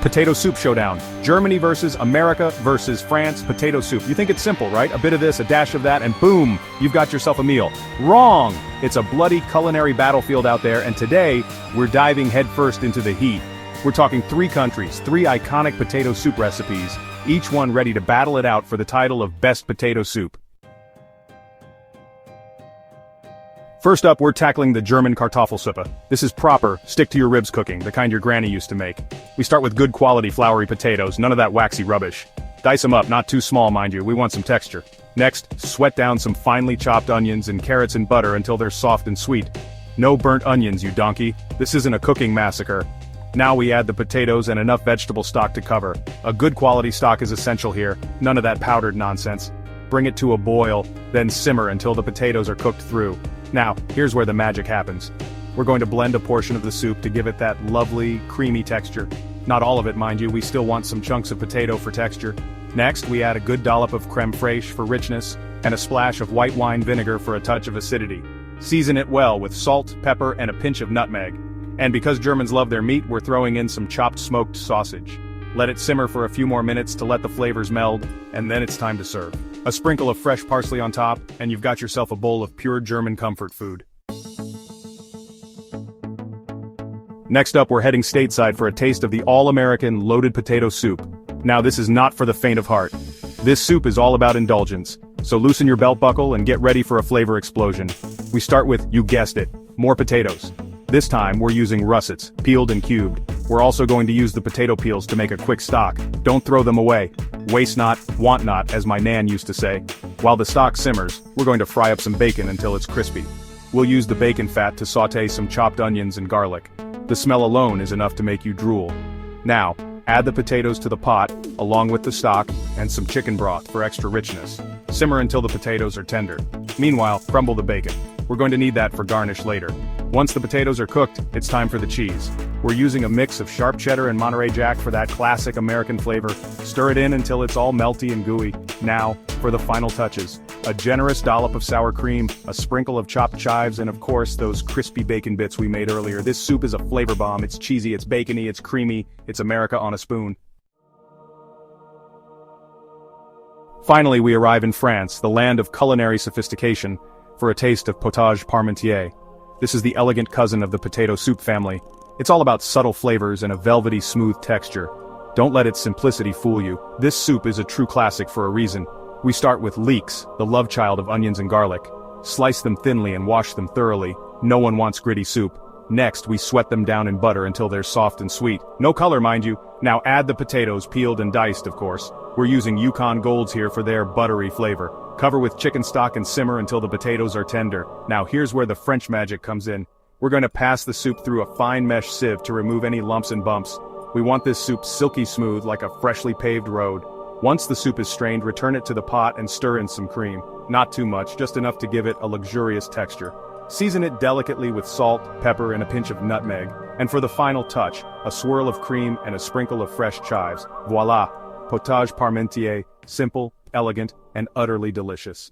Potato soup showdown. Germany versus America versus France potato soup. You think it's simple, right? A bit of this, a dash of that, and boom, you've got yourself a meal. Wrong! It's a bloody culinary battlefield out there, and today, we're diving headfirst into the heat. We're talking 3 countries, 3 iconic potato soup recipes, each one ready to battle it out for the title of Best Potato Soup. First up, we're tackling the German Kartoffelsuppe. This is proper, stick-to-your-ribs cooking, the kind your granny used to make. We start with good quality floury potatoes, none of that waxy rubbish. Dice them up, not too small mind you, we want some texture. Next, sweat down some finely chopped onions and carrots in butter until they're soft and sweet. No burnt onions, you donkey. This isn't a cooking massacre. Now we add the potatoes and enough vegetable stock to cover. A good quality stock is essential here, none of that powdered nonsense. Bring it to a boil, then simmer until the potatoes are cooked through. Now, here's where the magic happens. We're going to blend a portion of the soup to give it that lovely, creamy texture. Not all of it, mind you, we still want some chunks of potato for texture. Next, we add a good dollop of crème fraîche for richness, and a splash of white wine vinegar for a touch of acidity. Season it well with salt, pepper, and a pinch of nutmeg. And because Germans love their meat, we're throwing in some chopped smoked sausage. Let it simmer for a few more minutes to let the flavors meld, and then it's time to serve. A sprinkle of fresh parsley on top, and you've got yourself a bowl of pure German comfort food. Next up, we're heading stateside for a taste of the all-American loaded potato soup. Now this is not for the faint of heart. This soup is all about indulgence, so loosen your belt buckle and get ready for a flavor explosion. We start with, you guessed it, more potatoes. This time, we're using russets, peeled and cubed. We're also going to use the potato peels to make a quick stock. Don't throw them away. Waste not, want not, as my nan used to say. While the stock simmers, we're going to fry up some bacon until it's crispy. We'll use the bacon fat to sauté some chopped onions and garlic. The smell alone is enough to make you drool. Now, add the potatoes to the pot, along with the stock, and some chicken broth for extra richness. Simmer until the potatoes are tender. Meanwhile, crumble the bacon. We're going to need that for garnish later. Once the potatoes are cooked, it's time for the cheese. We're using a mix of sharp cheddar and Monterey Jack for that classic American flavor. Stir it in until it's all melty and gooey. Now, for the final touches. A generous dollop of sour cream, a sprinkle of chopped chives, and of course those crispy bacon bits we made earlier. This soup is a flavor bomb. It's cheesy, it's bacony, it's creamy, it's America on a spoon. Finally, we arrive in France, the land of culinary sophistication, for a taste of potage parmentier. This is the elegant cousin of the potato soup family. It's all about subtle flavors and a velvety smooth texture. Don't let its simplicity fool you. This soup is a true classic for a reason. We start with leeks, the love child of onions and garlic. Slice them thinly and wash them thoroughly. No one wants gritty soup. Next, we sweat them down in butter until they're soft and sweet. No color, mind you. Now add the potatoes, peeled and diced, of course. We're using Yukon Golds here for their buttery flavor. Cover with chicken stock and simmer until the potatoes are tender. Now here's where the French magic comes in. We're going to pass the soup through a fine mesh sieve to remove any lumps and bumps. We want this soup silky smooth like a freshly paved road. Once the soup is strained, return it to the pot and stir in some cream. Not too much, just enough to give it a luxurious texture. Season it delicately with salt, pepper, and a pinch of nutmeg. And for the final touch, a swirl of cream and a sprinkle of fresh chives. Voila! Potage parmentier, simple, elegant, and utterly delicious.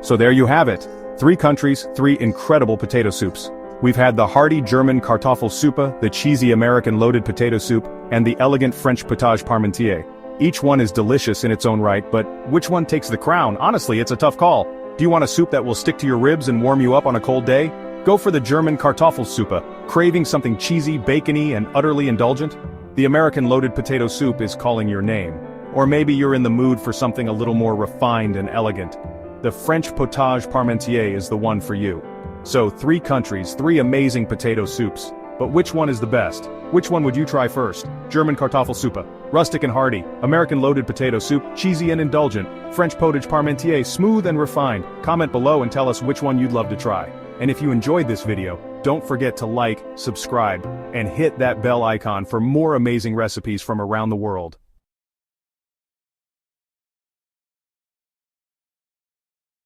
So there you have it. 3 countries, 3 incredible potato soups. We've had the hearty German Kartoffelsuppe, the cheesy American loaded potato soup, and the elegant French potage parmentier. Each one is delicious in its own right, but which one takes the crown? Honestly, it's a tough call. Do you want a soup that will stick to your ribs and warm you up on a cold day? Go for the German Kartoffelsuppe. Craving something cheesy, bacony, and utterly indulgent? The American loaded potato soup is calling your name. Or maybe you're in the mood for something a little more refined and elegant. The French potage parmentier is the one for you. So 3 countries, 3 amazing potato soups. But which one is the best? Which one would you try first? German Kartoffelsuppe, rustic and hearty, American loaded potato soup, cheesy and indulgent, French potage parmentier, smooth and refined. Comment below and tell us which one you'd love to try. And if you enjoyed this video, don't forget to like, subscribe, and hit that bell icon for more amazing recipes from around the world.